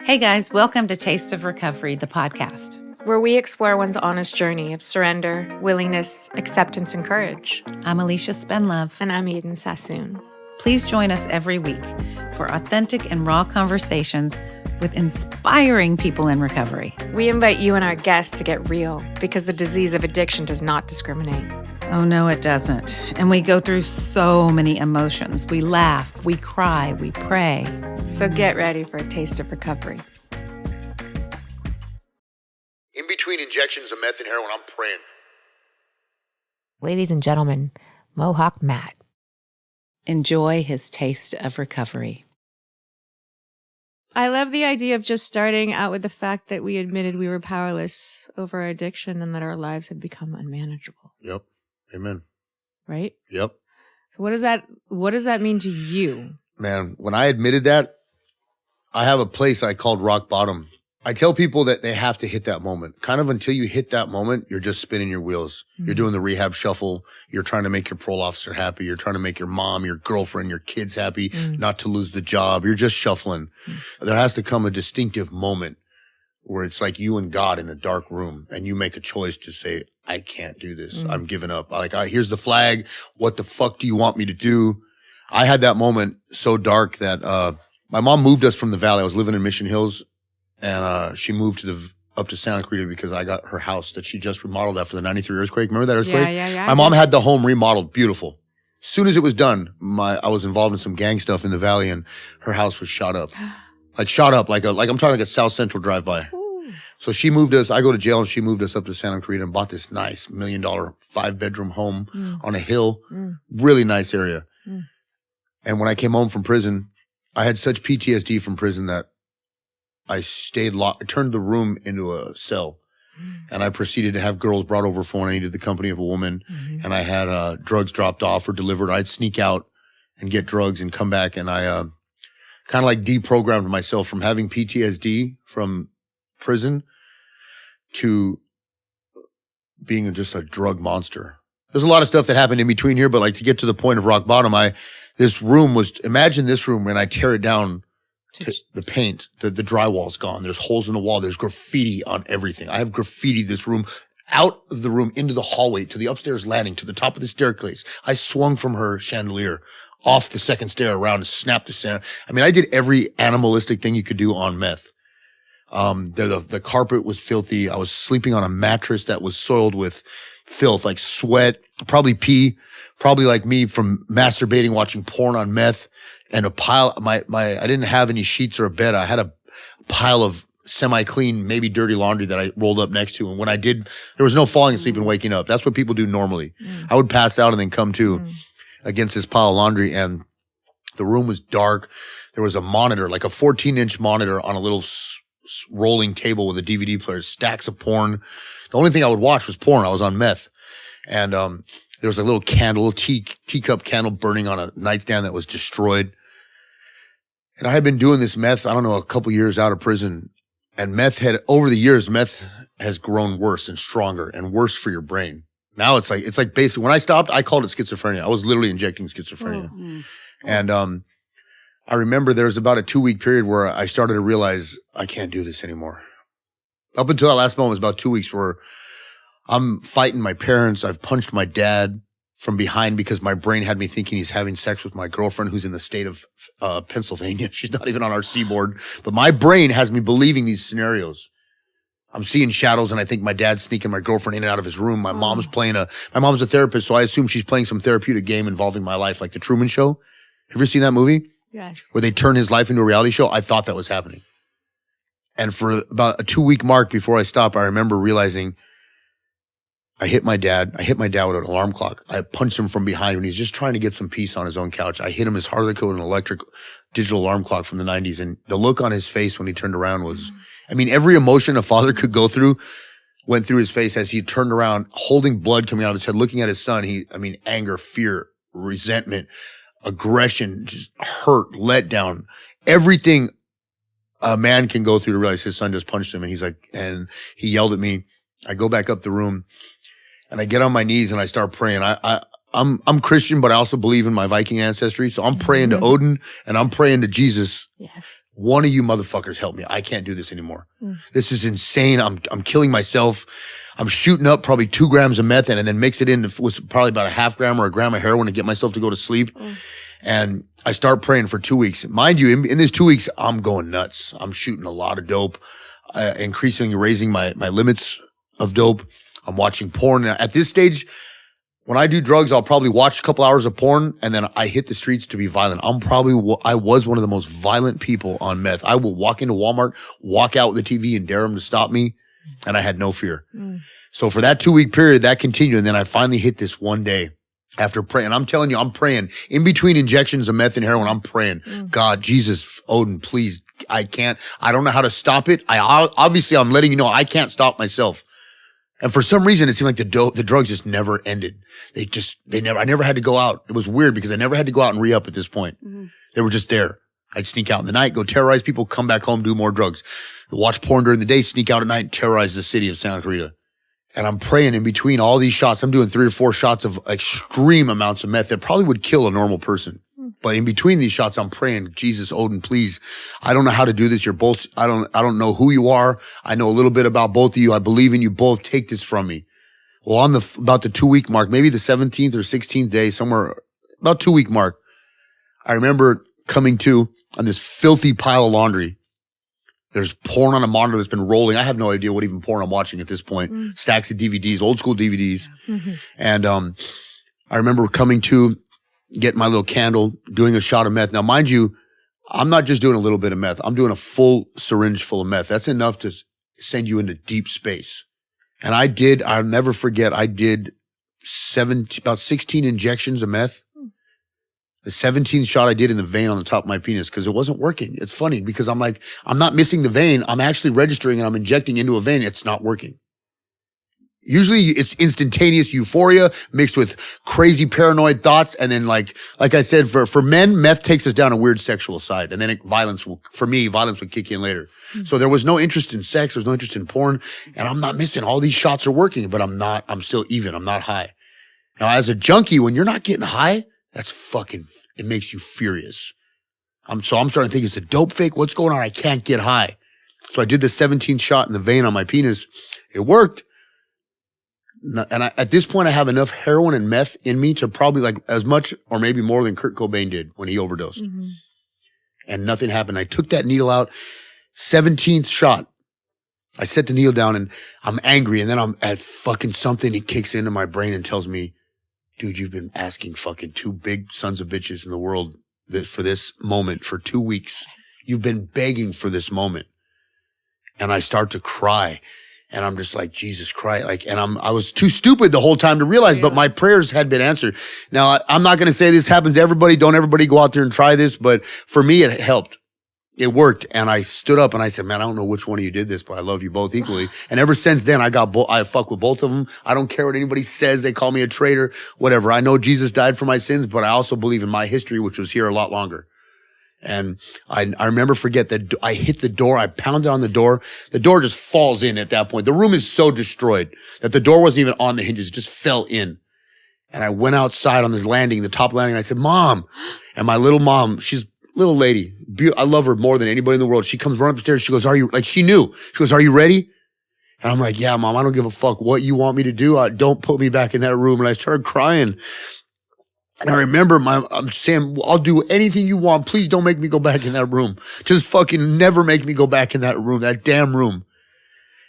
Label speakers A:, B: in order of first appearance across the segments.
A: Hey guys, welcome to Taste of Recovery, the podcast.
B: Where we explore one's honest journey of surrender, willingness, acceptance, and courage.
A: I'm Alecia Spendlove.
B: And I'm Eden Sassoon.
A: Please join us every week for authentic and raw conversations with inspiring people in recovery.
B: We invite you and our guests to get real because the disease of addiction does not discriminate.
A: Oh, no, it doesn't. And we go through so many emotions. We laugh, we cry, we pray.
B: So get ready for a taste of recovery.
C: In between injections of meth and heroin, I'm praying.
B: Ladies and gentlemen, Mohawk Matt.
A: Enjoy his taste of recovery.
B: I love the idea of just starting out with the fact that we admitted we were powerless over our addiction and that our lives had become unmanageable.
C: Yep. Amen.
B: Right?
C: Yep.
B: So what does that mean to you?
C: Man, when I admitted that, I have a place I called rock bottom. I tell people that they have to hit that moment. Kind of until you hit that moment, you're just spinning your wheels. Mm-hmm. You're doing the rehab shuffle. You're trying to make your parole officer happy. You're trying to make your mom, your girlfriend, your kids happy, not to lose the job. You're just shuffling. There has to come a distinctive moment where it's like you and God in a dark room and you make a choice to say, I can't do this. I'm giving up. Here's the flag. What the fuck do you want me to do? I had that moment so dark that, my mom moved us from the valley. I was living in Mission Hills. And she moved up to Santa Cruz because I got her house that she just remodeled after the 93 earthquake. Remember that earthquake?
B: Yeah.
C: My mom had the home remodeled. Beautiful. As soon as it was done, I was involved in some gang stuff in the valley and her house was shot up. Like I'm talking like a South Central drive-by. Ooh. So she moved us, I go to jail and she moved us up to Santa Cruz and bought this nice $1 million 5-bedroom home on a hill. Really nice area. And when I came home from prison, I had such PTSD from prison that I stayed locked. I turned the room into a cell and I proceeded to have girls brought over for when I needed the company of a woman and I had, drugs dropped off or delivered. I'd sneak out and get drugs and come back and I, kind of like deprogrammed myself from having PTSD from prison to being just a drug monster. There's a lot of stuff that happened in between here, but like to get to the point of rock bottom, imagine this room when I tear it down. The paint, the drywall's gone. There's holes in the wall. There's graffiti on everything. I have graffiti this room, out of the room, into the hallway, to the upstairs landing, to the top of the staircase. I swung from her chandelier off the second stair around and snapped the center. I mean, I did every animalistic thing you could do on meth. The carpet was filthy. I was sleeping on a mattress that was soiled with filth, like sweat, probably pee, probably like me from masturbating, watching porn on meth. And a pile, I didn't have any sheets or a bed. I had a pile of semi-clean, maybe dirty laundry that I rolled up next to. And when I did, there was no falling asleep and waking up. That's what people do normally. I would pass out and then come to against this pile of laundry. And the room was dark. There was a monitor, like a 14-inch monitor on a little rolling table with a DVD player, stacks of porn. The only thing I would watch was porn. I was on meth. And, there was a little candle, teacup candle burning on a nightstand that was destroyed. And I had been doing this meth, I don't know, a couple years out of prison. And over the years, meth has grown worse and stronger and worse for your brain. Now it's like basically, when I stopped, I called it schizophrenia. I was literally injecting schizophrenia. And, I remember there was about a 2-week period where I started to realize I can't do this anymore. Up until that last moment was about 2 weeks where I'm fighting my parents. I've punched my dad from behind because my brain had me thinking he's having sex with my girlfriend who's in the state of Pennsylvania. She's not even on our seaboard. But my brain has me believing these scenarios. I'm seeing shadows and I think my dad's sneaking my girlfriend in and out of his room. My mom's a therapist, so I assume she's playing some therapeutic game involving my life, like The Truman Show. Have you ever seen that movie?
B: Yes.
C: Where they turn his life into a reality show? I thought that was happening. And for about a 2-week mark before I stopped, I remember realizing I hit my dad with an alarm clock. I punched him from behind when he's just trying to get some peace on his own couch. I hit him as hard as I could with an electric digital alarm clock from the 90s. And the look on his face when he turned around was, every emotion a father could go through went through his face as he turned around, holding blood coming out of his head, looking at his son. Anger, fear, resentment, aggression, just hurt, letdown, everything a man can go through to realize his son just punched him. And he yelled at me. I go back up the room and I get on my knees and I start praying. I'm Christian, but I also believe in my Viking ancestry. So I'm praying to Odin and I'm praying to Jesus.
B: Yes.
C: One of you motherfuckers help me. I can't do this anymore. This is insane. I'm killing myself. I'm shooting up probably 2 grams of meth and then mix it in with probably about a half gram or a gram of heroin to get myself to go to sleep. And I start praying for 2 weeks. Mind you, in this 2 weeks, I'm going nuts. I'm shooting a lot of dope, increasingly raising my limits of dope. I'm watching porn. At this stage, when I do drugs, I'll probably watch a couple hours of porn and then I hit the streets to be violent. I was one of the most violent people on meth. I will walk into Walmart, walk out with the TV and dare them to stop me. And I had no fear. So for that 2 week period, that continued. And then I finally hit this one day after praying. And I'm telling you, I'm praying in between injections of meth and heroin. I'm praying, God, Jesus, Odin, please. I don't know how to stop it. Obviously I'm letting you know I can't stop myself. And for some reason, it seemed like the drugs just never ended. I never had to go out. It was weird because I never had to go out and re-up at this point. They were just there. I'd sneak out in the night, go terrorize people, come back home, do more drugs. Watch porn during the day, sneak out at night, and terrorize the city of Santa Clarita. And I'm praying in between all these shots. I'm doing 3 or 4 shots of extreme amounts of meth that probably would kill a normal person. But in between these shots, I'm praying, Jesus, Odin, please. I don't know how to do this. You're both, I don't know who you are. I know a little bit about both of you. I believe in you both. Take this from me. Well, on about the 2 week mark, maybe the 17th or 16th day, somewhere about 2 week mark, I remember coming to on this filthy pile of laundry. There's porn on a monitor that's been rolling. I have no idea what even porn I'm watching at this point. Stacks of DVDs, old school DVDs. And, I remember coming to get my little candle, doing a shot of meth. Now, mind you, I'm not just doing a little bit of meth. I'm doing a full syringe full of meth. That's enough to send you into deep space. And I'll never forget, I did about 16 injections of meth. The 17th shot I did in the vein on the top of my penis because it wasn't working. It's funny because I'm like, I'm not missing the vein. I'm actually registering and I'm injecting into a vein. It's not working. Usually it's instantaneous euphoria mixed with crazy paranoid thoughts. And then like I said, for men, meth takes us down a weird sexual side. And then violence would kick in later. So there was no interest in sex. There was no interest in porn. And I'm not missing. All these shots are working, but I'm still even. I'm not high. Now, as a junkie, when you're not getting high, it makes you furious. I'm starting to think it's a dope fake. What's going on? I can't get high. So I did the 17th shot in the vein on my penis. It worked. And at this point, I have enough heroin and meth in me to probably like as much or maybe more than Kurt Cobain did when he overdosed. And nothing happened. I took that needle out, 17th shot. I set the needle down and I'm angry. And then I'm at fucking something. It kicks into my brain and tells me, dude, you've been asking fucking 2 big sons of bitches in the world for this moment for 2 weeks. You've been begging for this moment. And I start to cry. And I'm just like, Jesus Christ. I was too stupid the whole time to realize, but my prayers had been answered. Now, I'm not going to say this happens to everybody. Don't everybody go out there and try this. But for me, it helped. It worked. And I stood up and I said, man, I don't know which one of you did this, but I love you both equally. And ever since then, I fuck with both of them. I don't care what anybody says. They call me a traitor, whatever. I know Jesus died for my sins, but I also believe in my history, which was here a lot longer. And I forget that I hit the door. I pounded on the door. The door just falls in at that point. The room is so destroyed that the door wasn't even on the hinges. It just fell in. And I went outside on this landing, the top landing, and I said, Mom. And my little mom, she's a little lady. I love her more than anybody in the world. She comes running upstairs. She goes, she knew. She goes, are you ready? And I'm like, yeah, Mom, I don't give a fuck what you want me to do. Don't put me back in that room. And I started crying. And I remember I'm saying, I'll do anything you want. Please don't make me go back in that room. Just fucking never make me go back in that room, that damn room.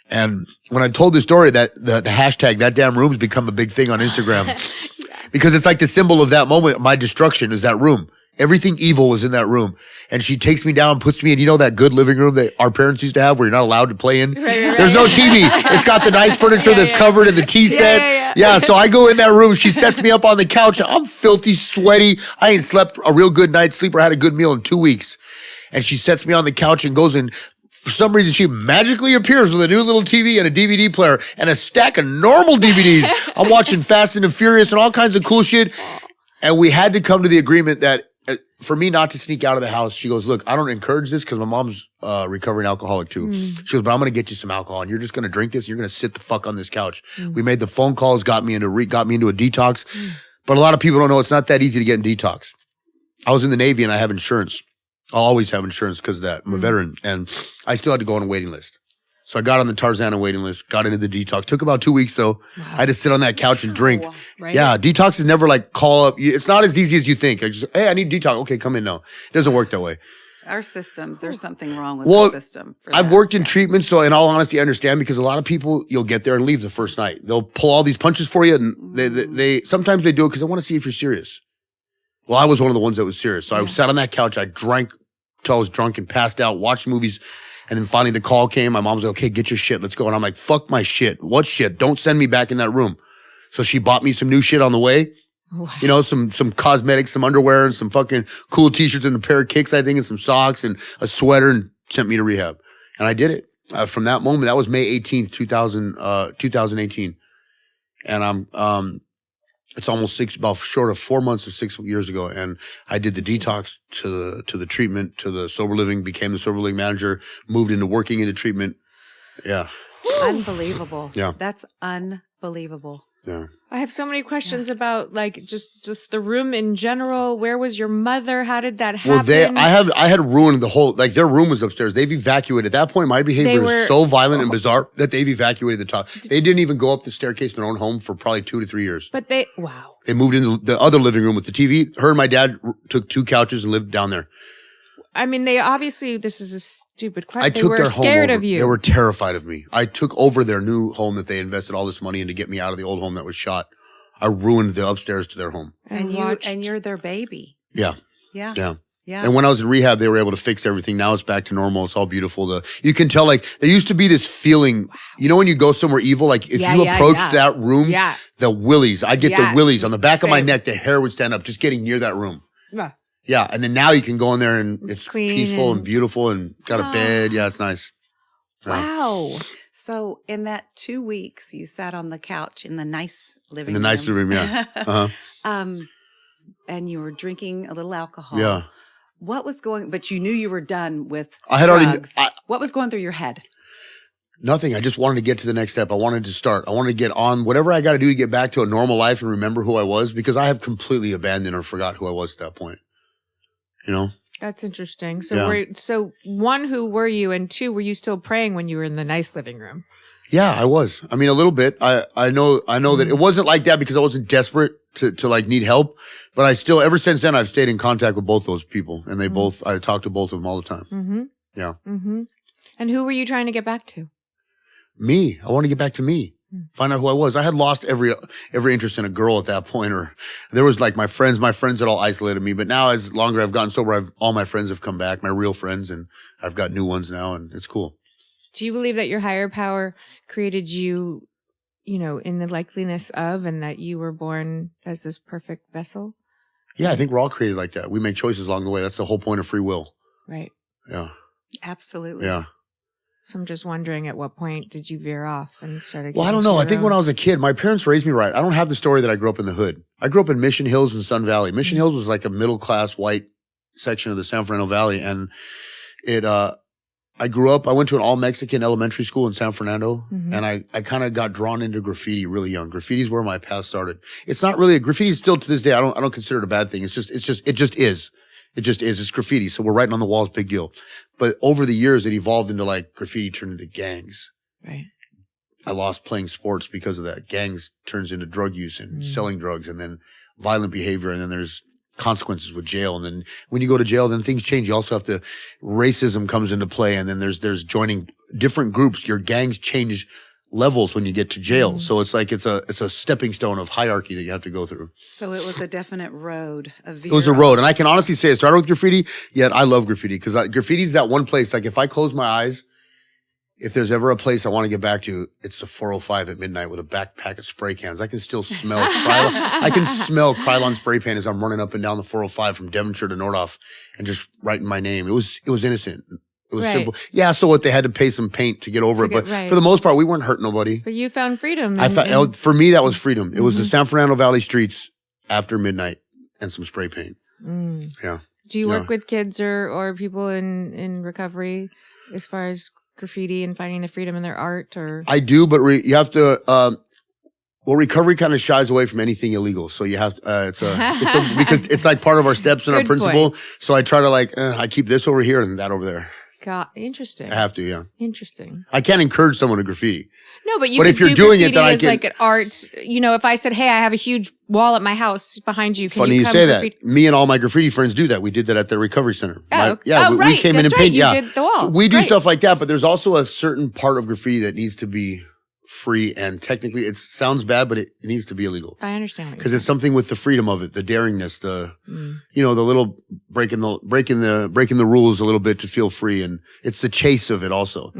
C: And when I told the story, that the hashtag, that damn room's become a big thing on Instagram because it's like the symbol of that moment. My destruction is that room. Everything evil was in that room. And she takes me down, puts me in, that good living room that our parents used to have where you're not allowed to play in. Right. There's no TV. It's got the nice furniture that's covered in the tea set. Yeah. So I go in that room. She sets me up on the couch. I'm filthy, sweaty. I ain't slept a real good night's sleep or had a good meal in 2 weeks. And she sets me on the couch and goes in. For some reason, she magically appears with a new little TV and a DVD player and a stack of normal DVDs. I'm watching Fast and the Furious and all kinds of cool shit. And we had to come to the agreement that for me not to sneak out of the house, she goes, look, I don't encourage this because my mom's recovering alcoholic too. She goes, but I'm going to get you some alcohol and you're just going to drink this. And you're going to sit the fuck on this couch. We made the phone calls, got me into a detox. But a lot of people don't know it's not that easy to get in detox. I was in the Navy and I have insurance. I'll always have insurance because of that. I'm a veteran and I still had to go on a waiting list. So I got on the Tarzana waiting list, got into the detox. Took about 2 weeks though. Wow. I had to sit on that couch and drink. Right? Yeah, detox is never like call up. It's not as easy as you think. I just, hey, I need detox. Okay, come in. No, it doesn't work that way.
A: Our systems, there's something wrong with the system.
C: I've worked in treatment, so in all honesty, I understand because a lot of people, you'll get there and leave the first night. They'll pull all these punches for you, and they sometimes they do it because they want to see if you're serious. Well, I was one of the ones that was serious. So I sat on that couch, I drank till I was drunk and passed out, watched movies, and then finally the call came. My mom was like, okay, get your shit, let's go. And I'm like, fuck my shit. What shit? Don't send me back in that room. So she bought me some new shit on the way. Wow. You know, some cosmetics, some underwear, and some fucking cool t-shirts and a pair of kicks, I think, and some socks and a sweater, and sent me to rehab. And I did it. From that moment, that was May 18th, 2018. And it's almost about short of 4 months of 6 years ago. And I did the detox to the treatment, to the sober living, became the sober living manager, moved into working into treatment. Yeah.
A: Unbelievable.
C: Yeah.
A: That's unbelievable.
C: Yeah.
B: I have so many questions about like just the room in general. Where was your mother? How did that happen?
C: Well, I had ruined the whole, like their room was upstairs. They've evacuated. At that point, my behavior was so violent and bizarre that they've evacuated the top. They didn't even go up the staircase in their own home for probably 2 to 3 years.
B: But they
C: moved into the other living room with the TV. Her and my dad took 2 couches and lived down there.
B: I mean, they obviously, this is a stupid question.
C: I took their home
B: scared of you.
C: They were terrified of me. I took over their new home that they invested all this money in to get me out of the old home that was shot. I ruined the upstairs to their home.
A: And you're their baby.
C: Yeah.
A: Yeah.
C: Yeah.
A: Yeah.
C: And when I was in rehab, they were able to fix everything. Now it's back to normal. It's all beautiful. You can tell, like, there used to be this feeling, you know, when you go somewhere evil, like if you approach that room, the willies, I get the willies on the back of my neck, the hair would stand up just getting near that room.
B: Yeah.
C: Yeah. And then now you can go in there and it's peaceful and beautiful and got a bed. Yeah. It's nice.
B: Wow.
A: So in that 2 weeks, you sat on the couch in the nice living room.
C: In the nice living room, yeah. Uh-huh.
A: And you were drinking a little alcohol.
C: Yeah.
A: What was but you knew you were done with
C: drugs.
A: What was going through your head?
C: Nothing. I just wanted to get to the next step. I wanted to start. I wanted to get on whatever I got to do to get back to a normal life and remember who I was, because I have completely abandoned or forgot who I was at that point. You know? That's
B: interesting. So one, who were you? And two, were you still praying when you were in the nice living room?
C: Yeah, I was. I mean, a little bit. I know that it wasn't like that because I wasn't desperate to like need help, but I still, ever since then, I've stayed in contact with both those people, and I talk to both of them all the time.
B: Mm-hmm.
C: Yeah.
B: Mm-hmm. And who were you trying to get back to?
C: Me. I want to get back to me. Find out who I was. I had lost every interest in a girl at that point, or there was like my friends had all isolated me. But now, as longer I've gotten sober, all my friends have come back, my real friends, and I've got new ones now, and it's cool.
B: Do you believe that your higher power created you, you know, in the likeliness of, and that you were born as this perfect vessel?
C: Yeah, I think we're all created like that. We make choices along the way. That's the whole point of free will.
B: Right.
C: Yeah.
A: Absolutely.
C: Yeah.
B: So I'm just wondering, at what point did you veer off and started?
C: Well, I don't know. I think when I was a kid, my parents raised me right. I don't have the story that I grew up in the hood. I grew up in Mission Hills and Sun Valley. Mission Hills was like a middle class white section of the San Fernando Valley, and I grew up. I went to an all Mexican elementary school in San Fernando, and I kind of got drawn into graffiti really young. Graffiti is where my path started. It's not really graffiti is still to this day. I don't consider it a bad thing. It just is. It just is. It's graffiti. So we're writing on the walls, big deal. But over the years, it evolved into like graffiti turned into gangs.
B: Right.
C: I lost playing sports because of that. Gangs turns into drug use and selling drugs, and then violent behavior. And then there's consequences with jail. And then when you go to jail, then things change. You also have to, racism comes into play. And then there's joining different groups. Your gangs change levels when you get to jail. So it's like, it's a stepping stone of hierarchy that you have to go through.
A: So it was a definite road.
C: It was a road. And I can honestly say it started with graffiti, yet I love graffiti because graffiti is that one place. Like if I close my eyes, if there's ever a place I want to get back to, it's the 405 at midnight with a backpack of spray cans. I can still smell Krylon. I can smell Krylon spray paint as I'm running up and down the 405 from Devonshire to Nordhoff and just writing my name. It was innocent. It was simple. Yeah, so what? They had to pay some paint to get over it. But for the most part, we weren't hurting nobody.
B: But you found freedom.
C: For me, that was freedom. It was the San Fernando Valley streets after midnight and some spray paint. Yeah.
B: Do you work with kids or people in recovery as far as graffiti and finding the freedom in their art? Or
C: I do, but you have to, Well, recovery kind of shies away from anything illegal. So you have, because it's like part of our steps and our
B: Good
C: principle.
B: point.
C: So I try to I keep this over here and that over there.
B: God, interesting.
C: I have to, yeah.
B: Interesting.
C: I can't encourage someone to graffiti.
B: No, but
C: If you're
B: do
C: doing it,
B: graffiti
C: then I
B: as
C: can.
B: like an art. If I said, "Hey, I have a huge wall at my house behind you," can
C: Funny
B: you
C: you
B: come
C: say
B: graffiti?
C: that. Me and all my graffiti friends do that. We did that at the recovery center.
B: Oh,
C: we
B: right.
C: came in
B: That's
C: and
B: right.
C: paint.
B: You
C: Yeah,
B: did the wall.
C: So we do
B: Great.
C: stuff like that, but there's also a certain part of graffiti that needs to be free, and technically it sounds bad, but it needs to be illegal.
B: I understand what you're
C: Because it's something with the freedom of it, the daringness, the little breaking the rules a little bit to feel free, and it's the chase of it also.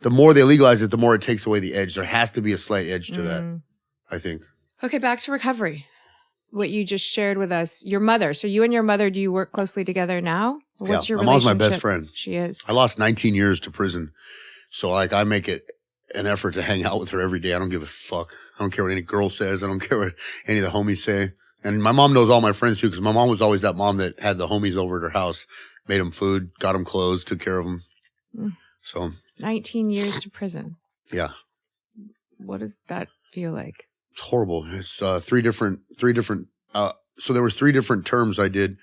C: The more they legalize it, the more it takes away the edge. There has to be a slight edge to that, I think.
B: Okay, back to recovery. What you just shared with us, your mother. So you and your mother, do you work closely together now? Or what's your
C: my mom's
B: relationship?
C: my best friend.
B: She is.
C: I lost 19 years to prison, so I make it an effort to hang out with her every day. I don't give a fuck. I don't care what any girl says. I don't care what any of the homies say. And my mom knows all my friends too, because my mom was always that mom that had the homies over at her house, made them food, got them clothes, took care of them. So
B: 19 years to prison.
C: Yeah.
B: What does that feel like?
C: It's horrible. It's three different. So there was 3 different terms I did.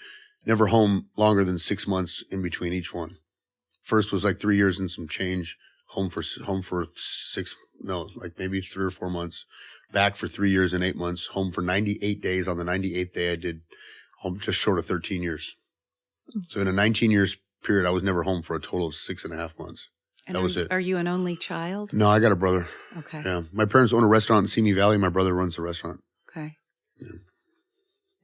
C: Never home longer than 6 months in between each one. First was like 3 years and some change. Home for maybe 3 or 4 months. Back for 3 years and 8 months. Home for 98 days. On the 98th day, I did just short of 13 years. So in a 19 years period, I was never home for a total of 6.5 months.
A: And
C: that was it.
A: Are you an only child?
C: No, I got a brother.
A: Okay.
C: Yeah. My parents own a restaurant in Simi Valley. My brother runs the restaurant.
A: Okay.
C: Yeah.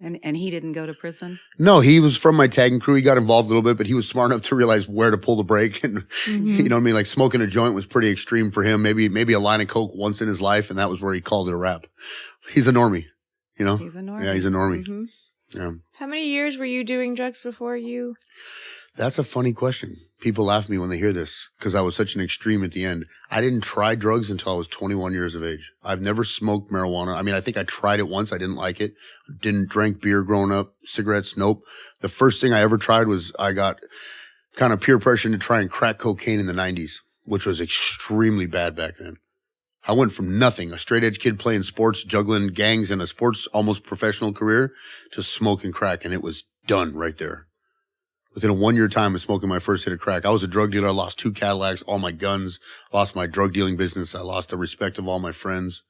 A: And he didn't go to prison?
C: No, he was from my tagging crew. He got involved a little bit, but he was smart enough to realize where to pull the brake. And you know what I mean? Like smoking a joint was pretty extreme for him. Maybe a line of coke once in his life, and that was where he called it a wrap. He's a normie, you know?
A: He's a normie.
C: Yeah, he's a normie. Yeah.
B: How many years were you doing drugs before you?
C: That's a funny question. People laugh at me when they hear this because I was such an extreme at the end. I didn't try drugs until I was 21 years of age. I've never smoked marijuana. I mean, I think I tried it once. I didn't like it. Didn't drink beer growing up. Cigarettes, nope. The first thing I ever tried was I got kind of peer pressure to try and crack cocaine in the 90s, which was extremely bad back then. I went from nothing, a straight edge kid playing sports, juggling gangs and a sports almost professional career, to smoking crack, and it was done right there. Within a 1 year time of smoking my first hit of crack, I was a drug dealer. I lost 2 Cadillacs, all my guns, lost my drug dealing business. I lost the respect of all my friends.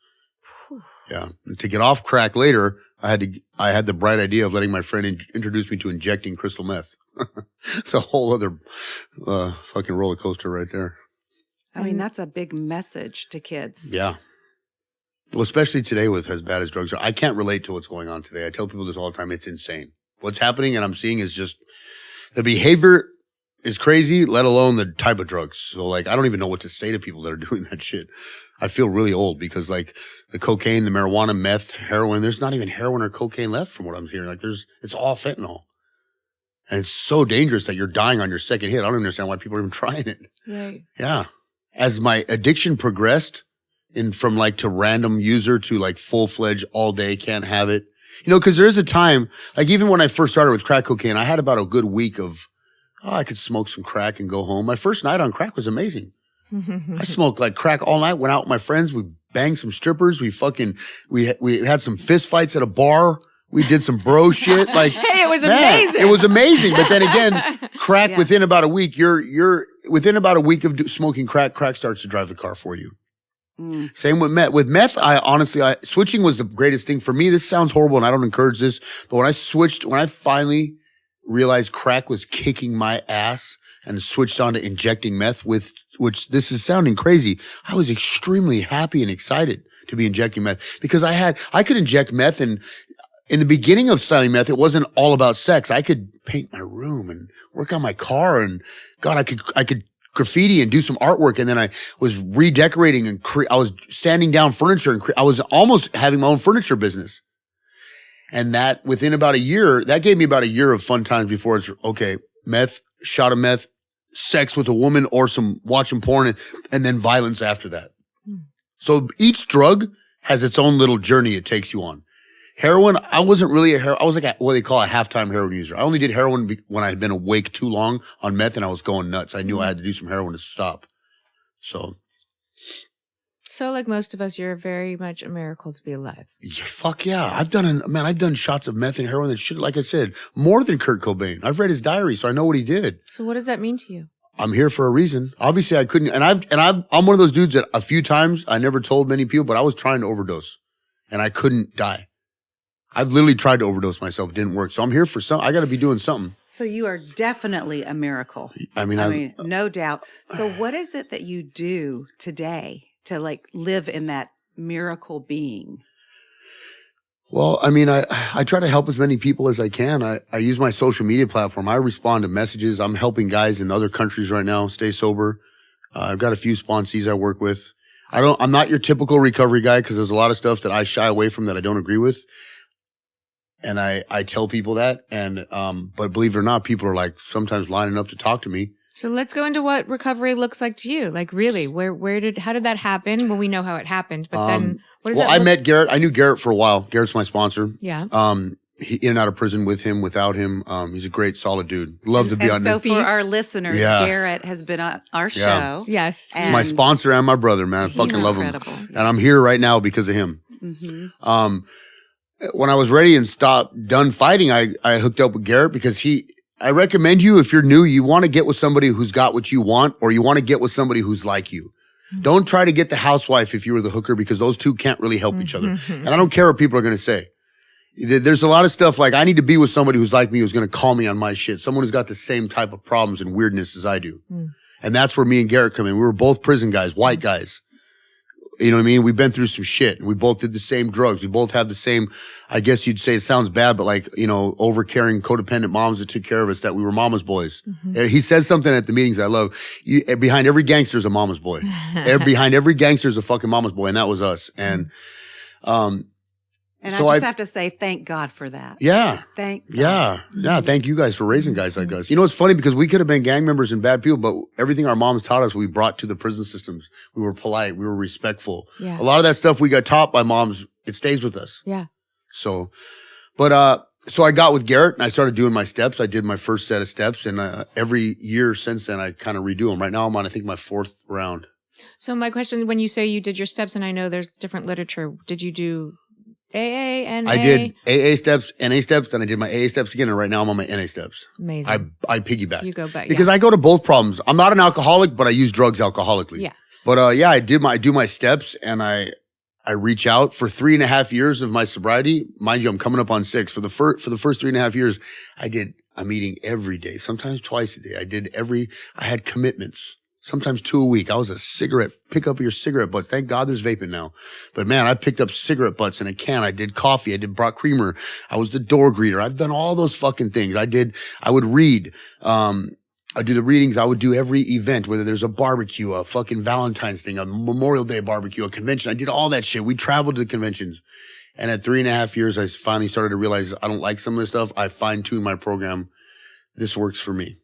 C: Yeah. And to get off crack later, I had the bright idea of letting my friend introduce me to injecting crystal meth. It's a whole other, fucking roller coaster right there.
A: I mean, that's a big message to kids.
C: Yeah. Well, especially today with as bad as drugs are. I can't relate to what's going on today. I tell people this all the time. It's insane. What's happening and I'm seeing is just, the behavior is crazy, let alone the type of drugs. So like, I don't even know what to say to people that are doing that shit. I feel really old because like the cocaine, the marijuana, meth, heroin, there's not even heroin or cocaine left from what I'm hearing. Like it's all fentanyl. And it's so dangerous that you're dying on your second hit. I don't even understand why people are even trying it.
B: Right.
C: Yeah. As my addiction progressed from like to random user to like full-fledged all day, can't have it. You know, cause there is a time, like even when I first started with crack cocaine, I had about a good week of, I could smoke some crack and go home. My first night on crack was amazing. I smoked like crack all night, went out with my friends. We banged some strippers. We had some fist fights at a bar. We did some bro shit. Like,
B: hey, it was
C: man,
B: amazing.
C: It was amazing. But then again, crack within about a week, you're within about a week of smoking crack starts to drive the car for you. Same with meth. With meth, switching was the greatest thing for me. This sounds horrible and I don't encourage this, but when I finally realized crack was kicking my ass and switched on to injecting meth which this is sounding crazy. I was extremely happy and excited to be injecting meth because I could inject meth, and in the beginning of studying meth, it wasn't all about sex. I could paint my room and work on my car, and God, I could graffiti and do some artwork. And then I was redecorating and I was sanding down furniture, and I was almost having my own furniture business. And that within about a year, that gave me about a year of fun times before it's okay, meth, shot of meth, sex with a woman or some watching porn, and then violence after that. So each drug has its own little journey it takes you on. Heroin, I wasn't really I was like what they call a halftime heroin user. I only did heroin when I had been awake too long on meth and I was going nuts. I knew I had to do some heroin to stop. So
B: So like most of us, you're very much a miracle to be alive.
C: Yeah, fuck yeah. I've done shots of meth and heroin that shit, like I said, more than Kurt Cobain. I've read his diary, so I know what he did.
B: So what does that mean to you?
C: I'm here for a reason. Obviously I couldn't, I'm one of those dudes that a few times I never told many people, but I was trying to overdose and I couldn't die. I've literally tried to overdose myself. It didn't work. So I'm here for I got to be doing something.
A: So you are definitely a miracle.
C: I mean,
A: no doubt. So what is it that you do today to like live in that miracle being?
C: Well, I mean, I try to help as many people as I can. I use my social media platform. I respond to messages. I'm helping guys in other countries right now stay sober. I've got a few sponsees I work with. I'm not your typical recovery guy because there's a lot of stuff that I shy away from that I don't agree with. And I tell people that. And, but believe it or not, people are like sometimes lining up to talk to me.
B: So let's go into what recovery looks like to you. Like really, how did that happen? Well, we know how it happened, but then what does that
C: I met Garrett. I knew Garrett for a while. Garrett's my sponsor.
B: Yeah.
C: He in and out of prison with him, without him. He's a great, solid dude. Love to be on.
A: So for our listeners, Garrett has been on our show.
B: Yes.
C: He's my sponsor and my brother, man. I fucking love him. And I'm here right now because of him. Mm-hmm. When I was ready and done fighting, I hooked up with Garrett because I recommend you, if you're new, you want to get with somebody who's got what you want, or you want to get with somebody who's like you. Mm-hmm. Don't try to get the housewife if you were the hooker, because those two can't really help each other. And I don't care what people are going to say. There's a lot of stuff like I need to be with somebody who's like me, who's going to call me on my shit. Someone who's got the same type of problems and weirdness as I do. Mm. And that's where me and Garrett come in. We were both prison guys, white guys. You know what I mean? We've been through some shit. We both did the same drugs. We both have the same, I guess you'd say it sounds bad, but like, overcaring, codependent moms that took care of us, that we were mama's boys. Mm-hmm. He says something at the meetings I love. Behind every gangster is a mama's boy. Behind every gangster is a fucking mama's boy. And that was us. And,
A: and so I just have to say, thank God for that.
C: Yeah.
A: Thank God.
C: Yeah. Yeah. Thank you guys for raising guys like us. You know, it's funny because we could have been gang members and bad people, but everything our moms taught us, we brought to the prison systems. We were polite. We were respectful. Yeah. A lot of that stuff we got taught by moms, it stays with us.
B: Yeah.
C: So I got with Garrett and I started doing my steps. I did my first set of steps, and every year since then, I kind of redo them. Right now I'm on, I think, my 4th round.
B: So my question, when you say you did your steps, and I know there's different literature, did you do AA, NA?
C: I did AA steps, NA steps, then I did my AA steps again, and right now I'm on my NA steps.
B: Amazing.
C: I piggyback.
B: You go back.
C: Because I go to both problems. I'm not an alcoholic, but I use drugs alcoholically. Yeah. But I do my steps, and I reach out for 3.5 years of my sobriety. Mind you, I'm coming up on 6. For the first 3.5 years, I'm eating every day, sometimes twice a day. I had commitments. Sometimes 2 a week. I was pick up your cigarette butts. Thank God there's vaping now. But man, I picked up cigarette butts in a can. I did coffee. I did brought creamer. I was the door greeter. I've done all those fucking things. I would read. I do the readings. I would do every event, whether there's a barbecue, a fucking Valentine's thing, a Memorial Day barbecue, a convention. I did all that shit. We traveled to the conventions. And at 3.5 years, I finally started to realize I don't like some of this stuff. I fine-tuned my program. This works for me.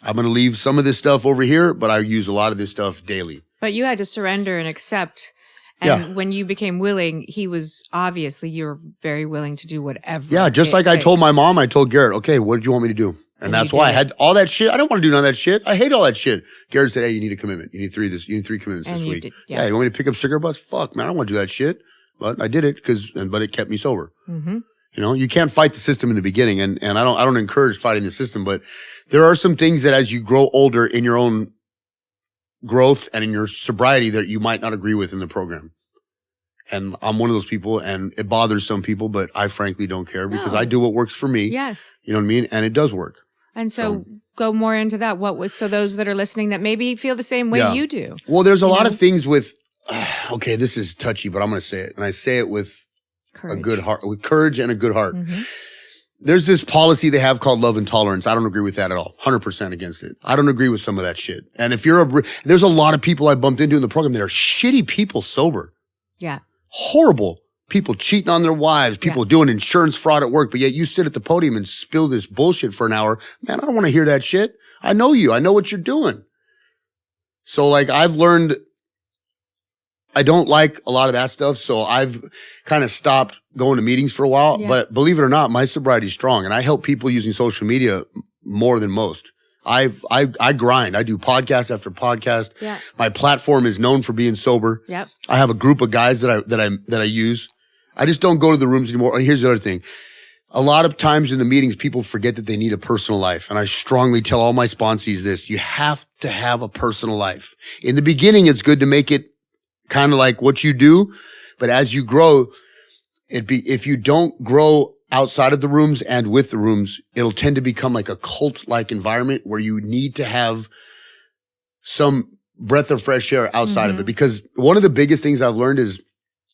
C: I'm going to leave some of this stuff over here, but I use a lot of this stuff daily.
B: But you had to surrender and accept. And when you became willing, you were very willing to do whatever.
C: Yeah, just like I told my mom, I told Garrett, okay, what do you want me to do? And that's why I had all that shit. I don't want to do none of that shit. I hate all that shit. Garrett said, hey, you need a commitment. You need 3 commitments this week. Yeah, you want me to pick up cigarette butts? Fuck, man, I don't want to do that shit. But I did it but it kept me sober. Mm-hmm. You know, you can't fight the system in the beginning, and I don't encourage fighting the system, but there are some things that as you grow older in your own growth and in your sobriety that you might not agree with in the program. And I'm one of those people, and it bothers some people, but I frankly don't care because I do what works for me.
B: Yes.
C: You know what I mean? And it does work.
B: And so go more into that. So those that are listening that maybe feel the same way you do.
C: Well, there's a lot of things with, okay, this is touchy, but I'm going to say it. And I say it with a good heart, with courage and a good heart. Mm-hmm. There's this policy they have called love and tolerance. I don't agree with that at all. 100% against it. I don't agree with some of that shit. And if there's a lot of people I bumped into in the program that are shitty people sober.
B: Yeah.
C: Horrible people cheating on their wives, people doing insurance fraud at work, but yet you sit at the podium and spill this bullshit for an hour. Man, I don't want to hear that shit. I know you. I know what you're doing. So like I've learned I don't like a lot of that stuff, so I've kind of stopped going to meetings for a while. Yeah. But believe it or not, my sobriety is strong, and I help people using social media more than most. I grind. I do podcast after podcast.
B: Yeah.
C: My platform is known for being sober.
B: Yep.
C: I have a group of guys that I use. I just don't go to the rooms anymore. And here's the other thing. A lot of times in the meetings, people forget that they need a personal life. And I strongly tell all my sponsees this. You have to have a personal life. In the beginning, it's good to make it kind of like what you do. But as you grow, if you don't grow outside of the rooms and with the rooms, it'll tend to become like a cult-like environment where you need to have some breath of fresh air outside of it. Because one of the biggest things I've learned is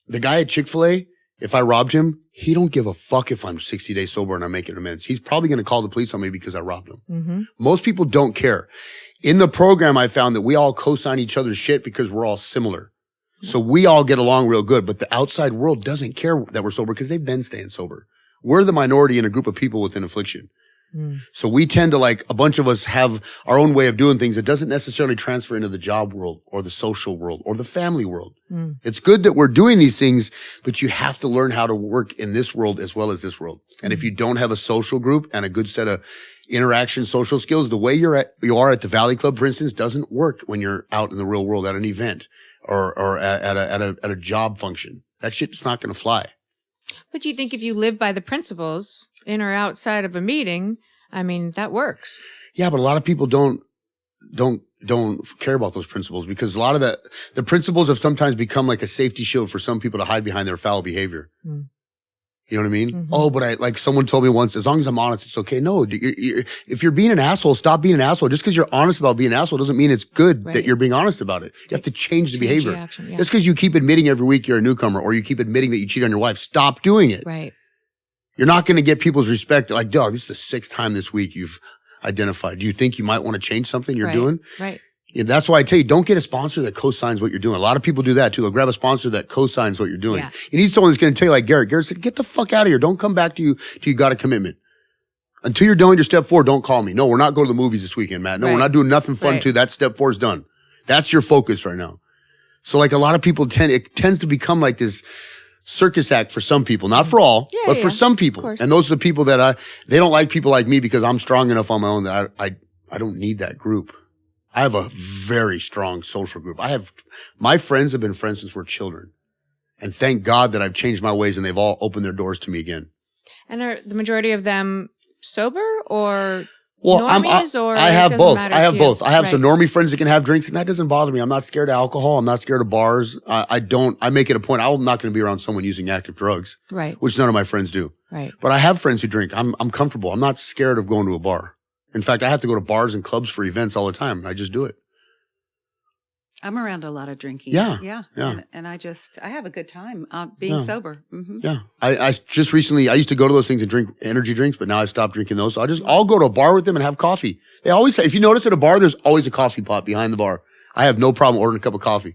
C: the guy at Chick-fil-A, if I robbed him, he don't give a fuck if I'm 60 days sober and I'm making amends. He's probably going to call the police on me because I robbed him. Most people don't care. In the program, I found that we all co-sign each other's shit because we're all similar. So we all get along real good, but the outside world doesn't care that we're sober because they've been staying sober. We're the minority in a group of people with an affliction. So we tend to, like, a bunch of us have our own way of doing things that doesn't necessarily transfer into the job world or the social world or the family world. It's good that we're doing these things, but you have to learn how to work in this world as well as this world. And if you don't have a social group and a good set of interaction, social skills, the way you are at the Valley Club, for instance, doesn't work when you're out in the real world at an event or at a job function. That shit's not going to fly.
B: But you think if you live by the principles in or outside of a meeting, I mean, that works.
C: Yeah, but a lot of people don't care about those principles because a lot of the principles have sometimes become like a safety shield for some people to hide behind their foul behavior. You know what I mean? Oh, but like someone told me once, as long as I'm honest, it's okay. No, if you're being an asshole, stop being an asshole. Just because you're honest about being an asshole doesn't mean it's good that you're being honest about it. You have to change the behavior.
B: Action,
C: Just because you keep admitting every week you're a newcomer or you keep admitting that you cheat on your wife, stop doing it.
B: Right.
C: You're not going to get people's respect. They're like, dog, this is the 6th time this week you've identified. Do you think you might want to change something you're doing?
B: Right.
C: Yeah, that's why I tell you, don't get a sponsor that co-signs what you're doing. A lot of people do that too. They'll grab a sponsor that co-signs what you're doing. Yeah. You need someone that's going to tell you like Garrett. Garrett said, get the fuck out of here. Don't come back to you till you got a commitment. Until you're done with your step 4, don't call me. No, we're not going to the movies this weekend, Matt. No, we're not doing nothing fun till that step 4 is done. That's your focus right now. So like a lot of people it tends to become like this circus act for some people, not for all, but for some people. And those are the people that they don't like people like me because I'm strong enough on my own that I don't need that group. I have a very strong social group. My friends have been friends since we're children. And thank God that I've changed my ways and they've all opened their doors to me again. And
B: are the majority of them sober or normies?
C: I have both. I have both. I have some normie friends that can have drinks and that doesn't bother me. I'm not scared of alcohol. I'm not scared of bars. I make it a point. I'm not going to be around someone using active drugs.
B: Right.
C: Which none of my friends do.
B: Right.
C: But I have friends who drink. I'm comfortable. I'm not scared of going to a bar. In fact, I have to go to bars and clubs for events all the time. I just do it.
A: I'm around a lot of drinking.
C: Yeah.
A: And I have a good time being sober.
C: Yeah. I just recently, I used to go to those things and drink energy drinks, but now I've stopped drinking those. So I'll go to a bar with them and have coffee. They always say, if you notice at a bar, there's always a coffee pot behind the bar. I have no problem ordering a cup of coffee.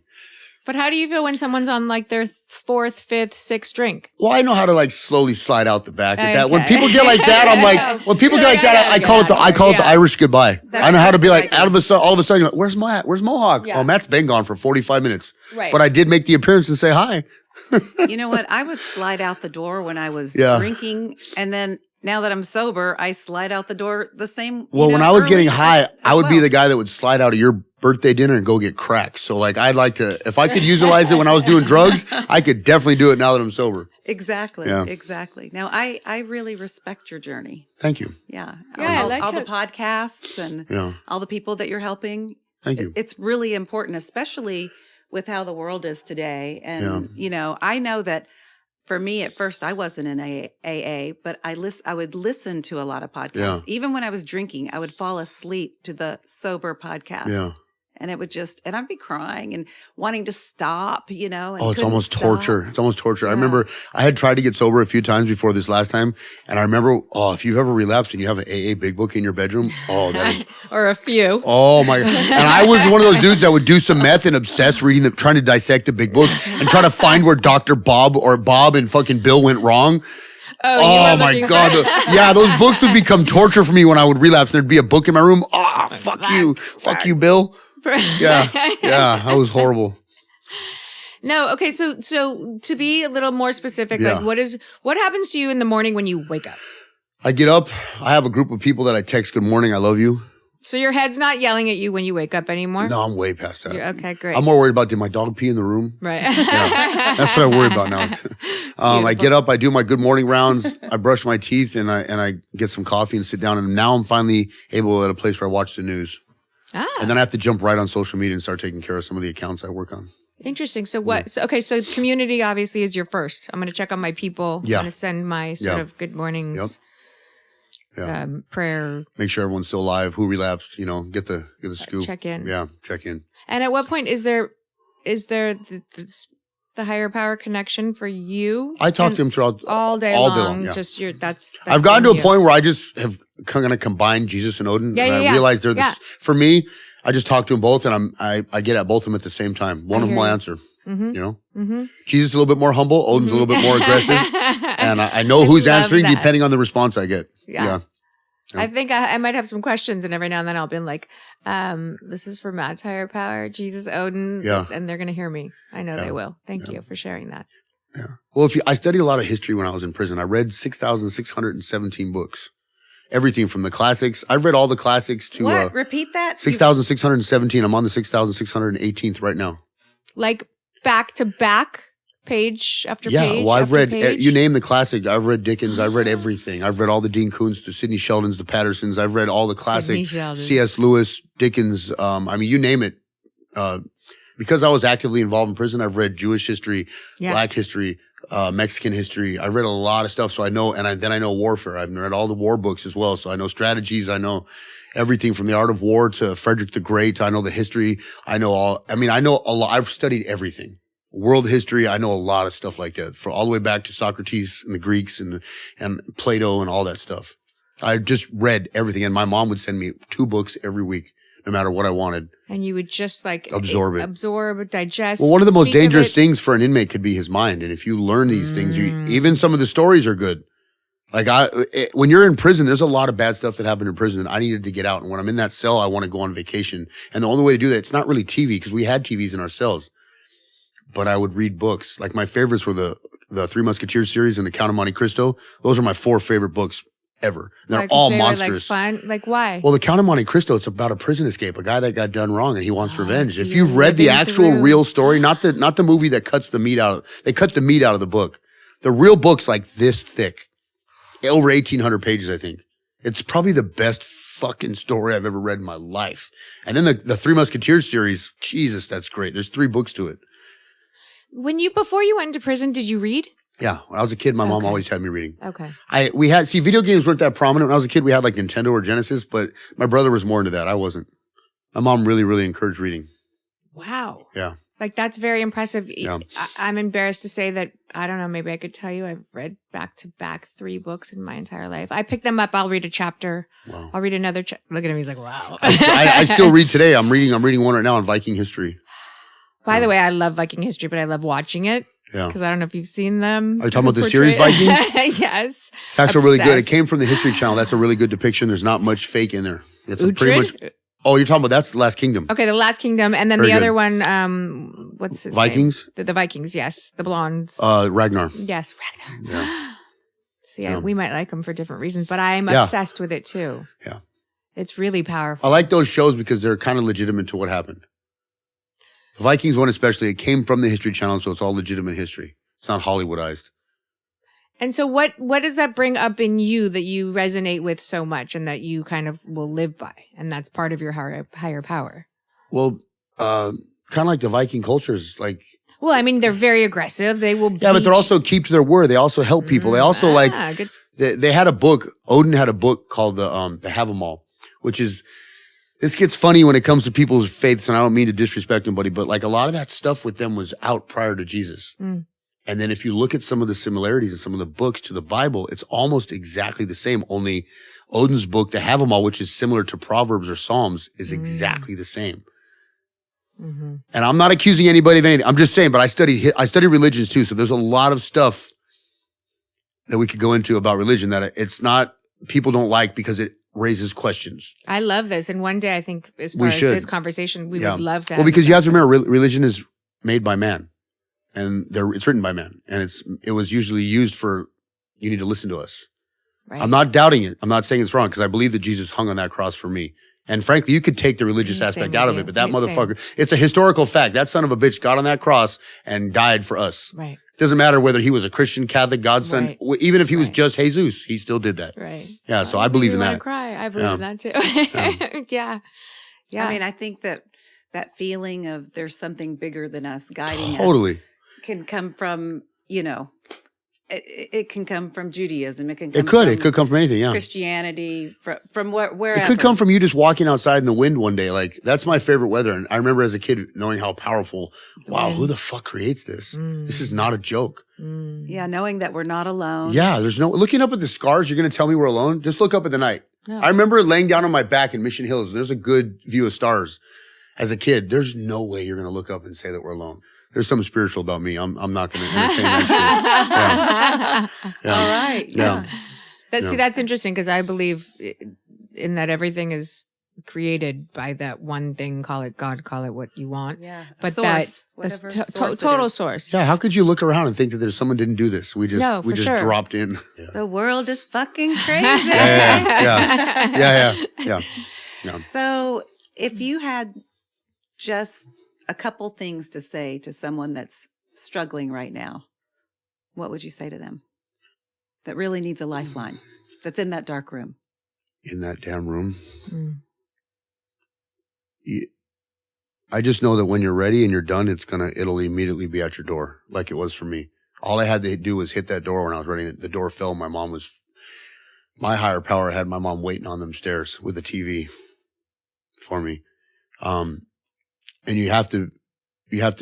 B: But how do you feel when someone's on like their 4th, 5th, 6th drink?
C: Well, I know how to like slowly slide out the back at that. When people get like that, I'm like, when people get like that, I call it the Irish goodbye. I know how to be like, all of a sudden, you're like, where's Matt? Where's Mohawk? Yeah. Oh, Matt's been gone for 45 minutes. Right. But I did make the appearance and say hi.
A: You know what? I would slide out the door when I was drinking. And then now that I'm sober, I slide out the door the same.
C: Well, when I was getting high, I would be the guy that would slide out of your birthday dinner and go get crack. So like, I'd like to, if I could utilize it when I was doing drugs, I could definitely do it now that I'm sober.
A: Exactly. Yeah. Exactly. Now I really respect your journey.
C: Thank you.
A: Yeah.
B: Yeah.
A: All the podcasts and all the people that you're helping.
C: Thank you.
A: It's really important, especially with how the world is today. And, you know, I know that for me, at first, I wasn't in AA, but I would listen to a lot of podcasts. Yeah. Even when I was drinking, I would fall asleep to the sober podcast.
C: Yeah.
A: And it would and I'd be crying and wanting to stop, you know. And
C: it's almost torture. It's almost torture. Yeah. I remember I had tried to get sober a few times before this last time. And I remember, if you've ever relapsed and you have an AA big book in your bedroom, that is.
B: Or a few.
C: Oh my God. And I was one of those dudes that would do some meth and obsess trying to dissect the big book and try to find where Dr. Bob and fucking Bill went wrong. Oh my God. Those books would become torture for me when I would relapse. There'd be a book in my room. Fuck you. Fuck you, Bill. Yeah, that was horrible.
B: No, okay, so to be a little more specific, like what happens to you in the morning when you wake up?
C: I get up, I have a group of people that I text, good morning, I love you.
B: So your head's not yelling at you when you wake up anymore?
C: No, I'm way past that.
B: Okay, great.
C: I'm more worried about, did my dog pee in the room?
B: Right.
C: Yeah, that's what I worry about now. I get up, I do my good morning rounds, I brush my teeth, and I get some coffee and sit down. And now I'm finally able at a place where I watch the news. And then I have to jump right on social media and start taking care of some of the accounts I work on.
B: Interesting. So what? So community obviously is your first. I'm going to check on my people. I'm going to send my sort of good mornings. Prayer.
C: Make sure everyone's still alive. Who relapsed? Get the scoop.
B: Check in.
C: Yeah, check in.
B: And at what point is there the higher power connection for you?
C: I talk to him throughout
B: all day long.
C: Yeah.
B: Just that's
C: I've gotten to a point where I just have kind of combined Jesus and Odin.
B: Yeah,
C: and I realize they're this. For me, I just talk to them both, and I get at both of them at the same time. One of them will answer. Mm-hmm. Jesus is a little bit more humble. Odin's a little bit more aggressive. And I know who's answering depending on the response I get. Yeah.
B: I think I might have some questions, and every now and then I'll be like, this is for Matt's higher power, Jesus, Odin.
C: Yeah.
B: And they're going to hear me. I know they will. Thank you for sharing that.
C: Yeah. Well, I studied a lot of history when I was in prison. I read 6,617 books. Everything from the classics. I've read all the classics to
A: what? Repeat that.
C: 6,617. I'm on the 6,618th right now.
B: Like back to back, page after page.
C: Yeah, well, I've read,
B: page.
C: you name the classic. I've read Dickens. I've read everything. I've read all the Dean Koontz, the Sidney Sheldons, the Pattersons. I've read all the classic C.S. Lewis, Dickens. You name it. Because I was actively involved in prison, I've read Jewish history, Black history, Mexican history. I read a lot of stuff. So I know, then I know warfare. I've read all the war books as well. So I know strategies. I know everything from the art of war to Frederick the Great. I know the history. I know a lot. I've studied everything. World history. I know a lot of stuff like that, for all the way back to Socrates and the Greeks and Plato and all that stuff. I just read everything. And my mom would send me 2 books every week, no matter what I wanted.
B: And you would just
C: absorb,
B: digest.
C: Well, one of the most dangerous things for an inmate could be his mind. And if you learn these things, even some of the stories are good. Like when you're in prison, there's a lot of bad stuff that happened in prison, and I needed to get out. And when I'm in that cell, I want to go on vacation. And the only way to do that, it's not really TV, because we had TVs in our cells, but I would read books. Like my favorites were the Three Musketeers series and the Count of Monte Cristo. Those are my 4 favorite books ever. They're all monstrous.
B: Like fun. Like why?
C: Well, the Count of Monte Cristo, it's about a prison escape, a guy that got done wrong and he wants revenge. So if you've read the actual real story, not the movie that cuts the meat out, they cut the meat out of the book. The real book's like this thick, over 1,800 pages, I think. It's probably the best fucking story I've ever read in my life. And then the Three Musketeers series, Jesus, that's great. There's 3 books to it.
B: Before you went into prison, did you read?
C: Yeah. When I was a kid, my mom always had me reading.
B: Okay.
C: Video games weren't that prominent. When I was a kid, we had like Nintendo or Genesis, but my brother was more into that. I wasn't. My mom really, really encouraged reading.
B: Wow.
C: Yeah.
B: Like that's very impressive.
C: Yeah.
B: I'm embarrassed to say that, I don't know, maybe I could tell you I've read back to back 3 books in my entire life. I pick them up. I'll read a chapter. Wow. I'll read another chapter. Look at him. He's like, wow.
C: I still read today. I'm reading one right now on Viking history.
B: By the way, I love Viking history, but I love watching it.
C: Yeah.
B: Because I don't know if you've seen them.
C: Are you talking about the series Vikings?
B: Yes.
C: It's actually really good. It came from the History Channel. That's a really good depiction. There's not much fake in there. It's pretty much. Oh, you're talking about that's The Last Kingdom.
B: Okay, The Last Kingdom. And then the other one, what's his
C: Vikings?
B: name? The Vikings, yes. The blondes.
C: Ragnar.
B: Yes, Ragnar.
C: Yeah.
B: See, we might like them for different reasons, but I'm obsessed with it too.
C: Yeah.
B: It's really powerful.
C: I like those shows because they're kind of legitimate to what happened. The Vikings one especially, it came from the History Channel, so it's all legitimate history. It's not Hollywoodized.
B: And so what does that bring up in you that you resonate with so much and that you kind of will live by? And that's part of your higher power.
C: Well, kind of like the Viking culture is like...
B: Well, I mean, they're very aggressive. They will
C: Yeah, but they're also keep to their word. They also help people. They also
B: good.
C: They had a book. Odin had a book called the Have 'em All, which is... This gets funny when it comes to people's faiths, and I don't mean to disrespect anybody, but like a lot of that stuff with them was out prior to Jesus. And then if you look at some of the similarities in some of the books to the Bible, it's almost exactly the same. Only Odin's book, the Have 'em All, which is similar to Proverbs or Psalms, is exactly the same. And I'm not accusing anybody of anything. I'm just saying, but I studied religions too. So there's a lot of stuff that we could go into about religion that it's not, people don't like because it raises questions. I
B: love this. And one day I think as far as this conversation, we would love to have.
C: Well, because you have to remember, religion is made by man and it's written by man. And it was usually used for, you need to listen to us. Right. I'm not doubting it. I'm not saying it's wrong because I believe that Jesus hung on that cross for me. And frankly, you could take the religious aspect out of it, but that motherfucker, it's a historical fact. That son of a bitch got on that cross and died for us.
B: Right.
C: Doesn't matter whether he was a Christian, Catholic, God's son, even if he was just Jesus, he still did that.
B: Right.
C: Yeah. So I believe in that.
B: Cry. I believe in that too. Yeah.
A: I mean, I think that feeling of there's something bigger than us guiding
C: us
A: can come from, it can come from Judaism. It can come
C: it could come from anything, yeah.
A: Christianity, from wherever.
C: It could come from you just walking outside in the wind one day. Like, that's my favorite weather. And I remember as a kid knowing how powerful, who the fuck creates this? This is not a joke.
A: Yeah, knowing that we're not alone.
C: Yeah, looking up at the stars, you're going to tell me we're alone? Just look up at the night. No. I remember laying down on my back in Mission Hills. There's a good view of stars. As a kid, there's no way you're going to look up and say that we're alone. There's something spiritual about me. I'm not going to entertain that shit. Yeah.
A: All right.
B: Yeah. See, that's interesting because I believe in that everything is created by that one thing. Call it God, call it what you want.
A: Yeah.
B: But
A: source,
B: total source.
C: Yeah. How could you look around and think that there's someone didn't do this? We just dropped in. Yeah.
A: The world is fucking crazy.
C: Yeah.
A: So if you had just a couple things to say to someone that's struggling right now, what would you say to them that really needs a lifeline, that's in that dark room?
C: In that damn room? I just know that when you're ready and you're done, it'll immediately be at your door, like it was for me. All I had to do was hit that door when I was ready. The door fell. My higher power had my mom waiting on them stairs with a TV for me. And you have to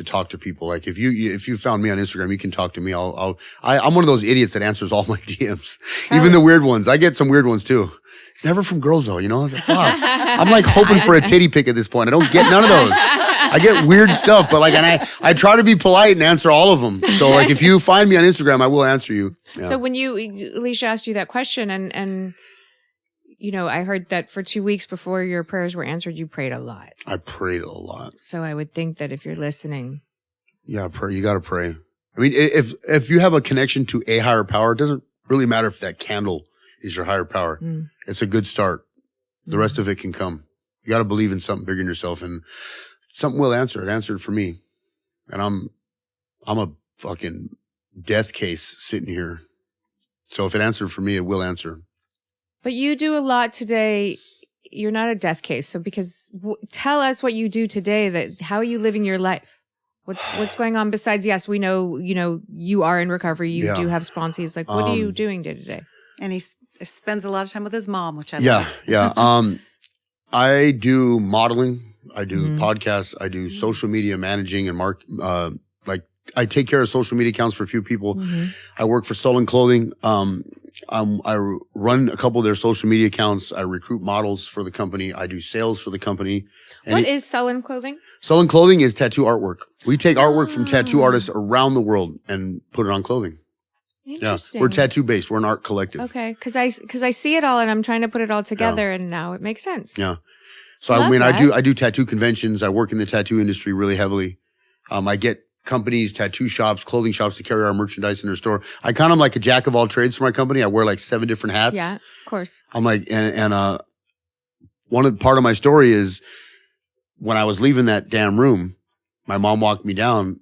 C: talk to people. Like if you found me on Instagram, you can talk to me. I'm one of those idiots that answers all my DMs, even the weird ones. I get some weird ones too. It's never from girls though, I'm like hoping for a titty pic at this point. I don't get none of those. I get weird stuff, but and I try to be polite and answer all of them. So like if you find me on Instagram, I will answer you. Yeah.
B: So when Alecia asked you that question and I heard that for 2 weeks before your prayers were answered, you prayed a lot.
C: I prayed a lot.
B: So I would think that if you're listening.
C: Yeah, pray. You got to pray. I mean, if you have a connection to a higher power, it doesn't really matter if that candle is your higher power. It's a good start. The rest of it can come. You got to believe in something bigger than yourself, and something will answer. It answered for me. And I'm a fucking death case sitting here. So if it answered for me, it will answer.
B: But you do a lot today. You're not a death case. So tell us what you do today. How are you living your life? What's going on besides, yes, we know, you are in recovery. You do have sponsees. Like, what are you doing day to day?
A: And he spends a lot of time with his mom, which I love.
C: Yeah. I do modeling. I do podcasts. I do social media managing and I take care of social media accounts for a few people. I work for Sullen Clothing. I run a couple of their social media accounts. I recruit models for the company. I do sales for the company.
B: What is Sullen Clothing?
C: Sullen Clothing is tattoo artwork. We take artwork from tattoo artists around the world and put it on clothing.
B: Interesting.
C: Yeah, we're tattoo based. We're an art collective.
B: Okay. Cause I see it all and I'm trying to put it all together and now it makes sense.
C: Yeah. So I do tattoo conventions. I work in the tattoo industry really heavily. I get companies, tattoo shops, clothing shops to carry our merchandise in their store. I kind of like a jack of all trades for my company. I wear like 7 different hats.
B: Yeah, of course.
C: I'm like, part of my story is when I was leaving that damn room, my mom walked me down.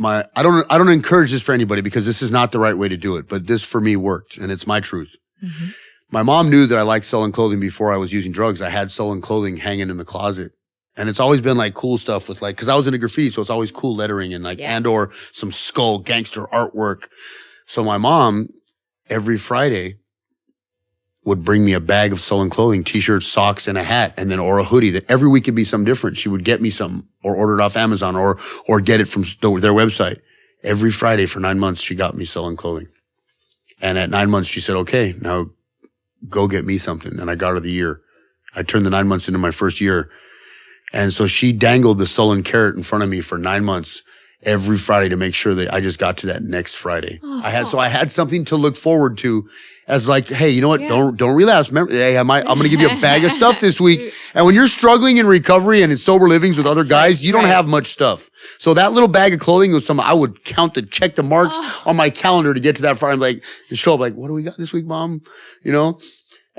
C: I don't encourage this for anybody because this is not the right way to do it, but this for me worked and it's my truth. My mom knew that I liked Sullen Clothing before I was using drugs. I had Sullen Clothing hanging in the closet. And it's always been like cool stuff with cause I was into graffiti, so it's always cool lettering and and or some skull gangster artwork. So my mom, every Friday, would bring me a bag of Sullen Clothing, t-shirts, socks, and a hat, or a hoodie that every week could be something different. She would get me something or order it off Amazon or get it from their website. Every Friday for 9 months, she got me Sullen Clothing. And at 9 months, she said, okay, now go get me something. And I got her the year. I turned the 9 months into my first year. And so she dangled the Sullen carrot in front of me for 9 months every Friday to make sure that I just got to that next Friday. I had something to look forward to as like, hey, you know what? Yeah. Don't relapse. Remember, hey, I'm going to give you a bag of stuff this week. And when you're struggling in recovery and in sober livings with other guys, you don't have much stuff. So that little bag of clothing was something I would check the marks on my calendar to get to that Friday. I'm like, to show up like, what do we got this week, Mom?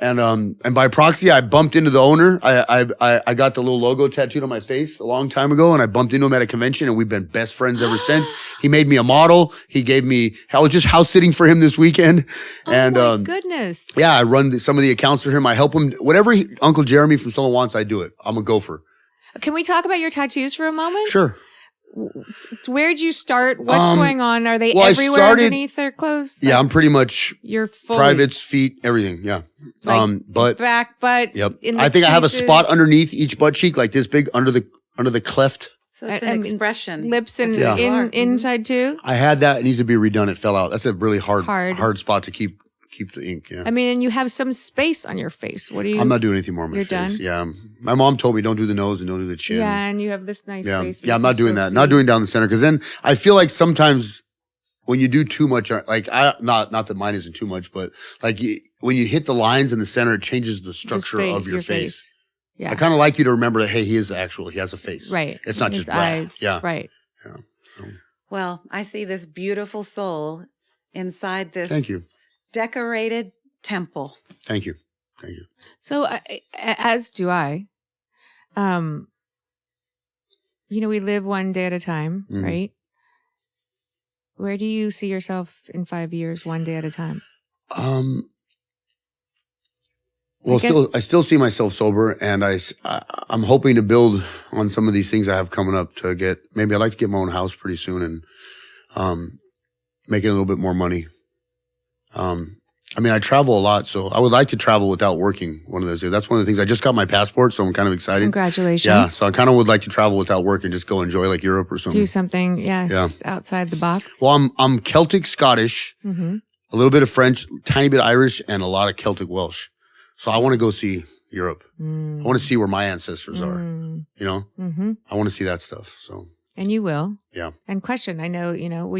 C: And by proxy, I bumped into the owner. I got the little logo tattooed on my face a long time ago, and I bumped into him at a convention, and we've been best friends ever since. He made me a model. He gave me, I was just house sitting for him this weekend. And,
B: oh my goodness.
C: Yeah, I run some of the accounts for him. I help him. Whatever Uncle Jeremy from Solo wants, I do it. I'm a gopher.
B: Can we talk about your tattoos for a moment?
C: Sure.
B: Where'd you start? What's going on? Are they
C: well,
B: everywhere underneath their clothes?
C: Yeah, I'm pretty much
B: you're fully
C: privates, feet, everything. Yeah.
B: like
C: but
B: back, butt.
C: yep.
B: In the
C: I think I have a
B: creases,
C: spot underneath each butt cheek, like this big under the cleft.
A: So it's an expression.
B: lips and
C: Yeah.
B: inside too.
C: I had that. It needs to be redone. It fell out. That's a really hard spot to keep the ink. Yeah.
B: I mean, and you have some space on your face. What do you?
C: I'm not doing anything more on my
B: You're
C: face.
B: done?
C: Yeah. My mom told me don't do the nose and don't do the chin.
B: Yeah, and you have this nice
C: Yeah.
B: face.
C: Yeah, I'm not doing that. Not doing down the center. Cause then I feel like sometimes when you do too much, like not that mine isn't too much, but like when you hit the lines in the center, it changes the structure of your face.
B: Yeah.
C: I kind of like you to remember that, hey, he has a face.
B: Right.
C: It's not
B: His
C: just
B: eyes.
C: Yeah.
B: Right.
C: Yeah. So,
A: Well, I see this beautiful soul inside this
C: thank you.
A: decorated temple.
C: Thank you. Thank you.
B: So, as do I. We live one day at a time,
C: Mhm.
B: right? Where do you see yourself in 5 years, one day at a time?
C: Well, I still see myself sober, and I'm hoping to build on some of these things I have coming up to maybe I'd like to get my own house pretty soon and, making a little bit more money. I mean, I travel a lot, so I would like to travel without working one of those days. That's one of the things. I just got my passport, so I'm kind of excited.
B: Congratulations.
C: Yeah. So I kind of would like to travel without work and just go enjoy like Europe or something.
B: Do something, just outside the box.
C: Well, I'm Celtic Scottish,
B: Mm-hmm.
C: a little bit of French, tiny bit Irish, and a lot of Celtic Welsh. So I want to go see Europe. I want to see where my ancestors are. You know, I want to see that stuff. So.
B: And you will.
C: Yeah.
B: And question, I know, will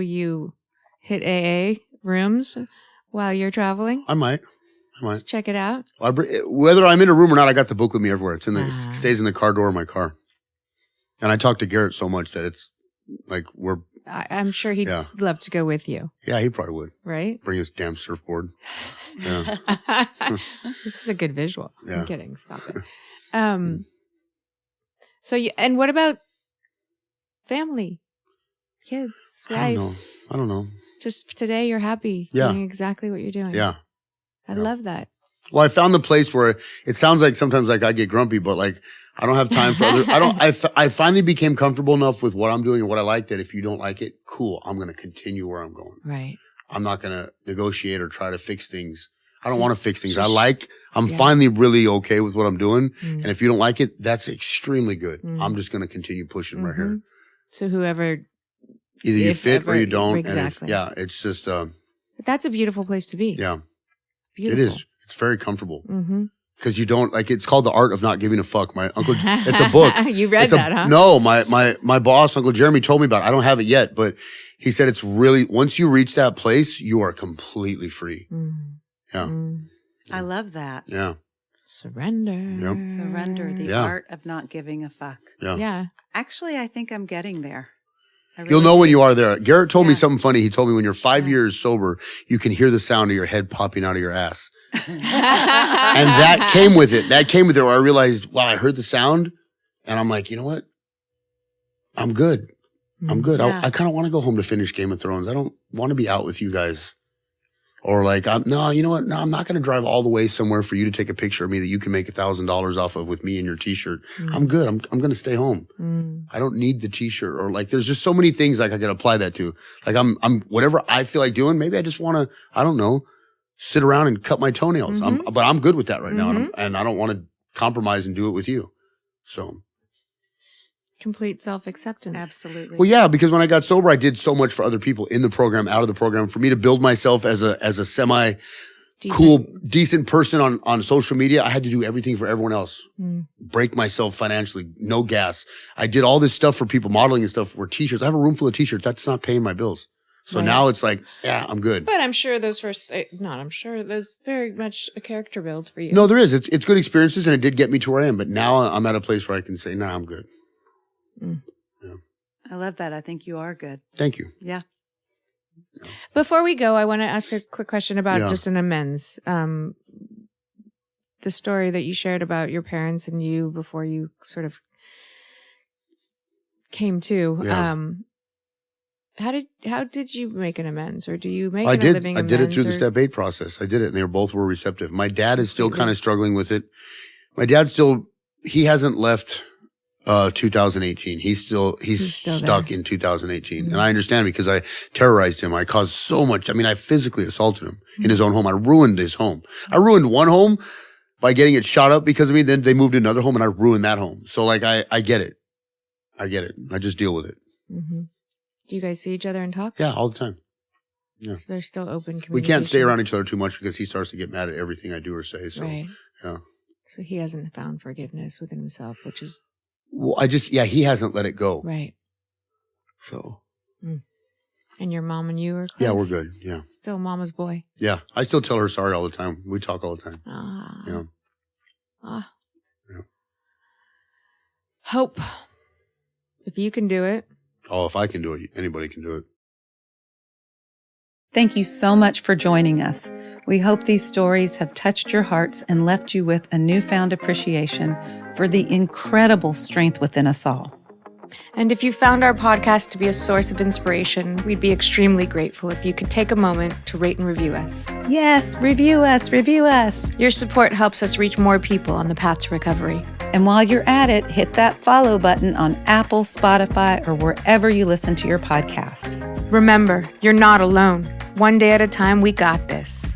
B: you hit AA rooms while you're traveling?
C: I might.
B: Just check it out.
C: Whether I'm in a room or not, I got the book with me everywhere. It stays in the car door of my car. And I talk to Garrett so much that it's like
B: I'm sure he'd love to go with you.
C: Yeah, he probably would.
B: Right?
C: Bring his damn surfboard. Yeah.
B: This is a good visual.
C: Yeah.
B: I'm kidding. Stop it. So and what about family, kids, wife?
C: I don't know.
B: Just today you're happy doing exactly what you're doing.
C: Yeah.
B: I love that.
C: Well, I found the place where it sounds like sometimes like I get grumpy, but like I don't have time for other. I finally became comfortable enough with what I'm doing and what I like that if you don't like it, cool. I'm going to continue where I'm going.
B: Right.
C: I'm not going to negotiate or try to fix things. I don't want to fix things. I'm finally really okay with what I'm doing. And if you don't like it, that's extremely good. I'm just going to continue pushing right here.
B: So whoever.
C: Either you fit or you don't.
B: Exactly.
C: And it's just,
B: But that's a beautiful place to be.
C: Yeah.
B: Beautiful.
C: It is. It's very comfortable. Cause you don't it's called The Art of Not Giving a Fuck. My uncle, it's a book.
B: You read that, huh?
C: No, my boss, Uncle Jeremy told me about it. I don't have it yet, but he said it's really, once you reach that place, you are completely free. Yeah.
A: I love that.
C: Yeah.
B: Surrender.
C: Yep.
A: Surrender, the art of not giving a fuck.
C: Yeah.
B: Yeah.
A: Actually, I think I'm getting there.
C: You'll know when you are there. Garrett told me something funny. He told me when you're 5 years sober, you can hear the sound of your head popping out of your ass. And that came with it. Where I realized, wow, I heard the sound and I'm like, you know what? I'm good.
A: Yeah.
C: I kind of want to go home to finish Game of Thrones. I don't want to be out with you guys. Or like, no, you know what? No, I'm not going to drive all the way somewhere for you to take a picture of me that you can make $1,000 off of with me and your t-shirt. I'm good. I'm going to stay home. I don't need the t-shirt or like, there's just so many things like I could apply that to. Like I'm whatever I feel like doing. Maybe I just want to, I don't know, sit around and cut my toenails. But I'm good with that right now. And I don't want to compromise and do it with you. So.
B: Complete self-acceptance.
A: Absolutely.
C: Well, yeah, because when I got sober, I did so much for other people in the program, out of the program. For me to build myself as a semi cool, decent person on social media, I had to do everything for everyone else. Break myself financially, no gas. I did all this stuff for people, modeling and stuff, were t-shirts. I have a room full of t-shirts. That's not paying my bills. So now it's like, yeah, I'm good.
B: But I'm sure those there's very much a character build for you.
C: No, there is. It's good experiences and it did get me to where I am. But now I'm at a place where I can say, nah, I'm good. Yeah.
A: I love that. I think you are good.
C: Thank you.
A: Yeah.
B: Before we go, I want to ask a quick question about just an amends. the story that you shared about your parents and you before you sort of came to.
C: Yeah.
B: How did you make an amends, or do you make
C: I
B: a
C: did.
B: living
C: I did it through the
B: or-
C: step 8 process. I did it, and they both were receptive. My dad is still
B: Completely.
C: kind of struggling with it. My dad he hasn't left 2018. He's still stuck
B: there.
C: in 2018.
B: Mhm.
C: And I understand because I terrorized him. I caused so much. I mean, I physically assaulted him in his own home. I ruined his home. I ruined one home by getting it shot up because of me. Then they moved to another home and I ruined that home. So like, I get it. I get it. I just deal with it.
B: Mm-hmm. Do you guys see each other and talk?
C: Yeah, all the time. Yeah.
B: So there's still open communication.
C: We can't stay around each other too much because he starts to get mad at everything I do or say. So,
B: Right.
C: yeah.
B: So he hasn't found forgiveness within himself, which is
C: Well, he hasn't let it go.
B: right.
C: So,
B: And your mom and you are close?
C: yeah, we're good. Yeah.
B: Still mama's boy.
C: Yeah. I still tell her sorry all the time. We talk all the time.
B: Ah.
C: Yeah.
B: Ah.
C: Yeah.
B: Hope. If you can do it.
C: Oh, if I can do it, anybody can do it.
A: Thank you so much for joining us. We hope these stories have touched your hearts and left you with a newfound appreciation for the incredible strength within us all.
B: And if you found our podcast to be a source of inspiration, we'd be extremely grateful if you could take a moment to rate and review us.
A: Yes, review us, review us.
B: Your support helps us reach more people on the path to recovery.
A: And while you're at it, hit that follow button on Apple, Spotify, or wherever you listen to your podcasts.
B: Remember, you're not alone. One day at a time, we got this.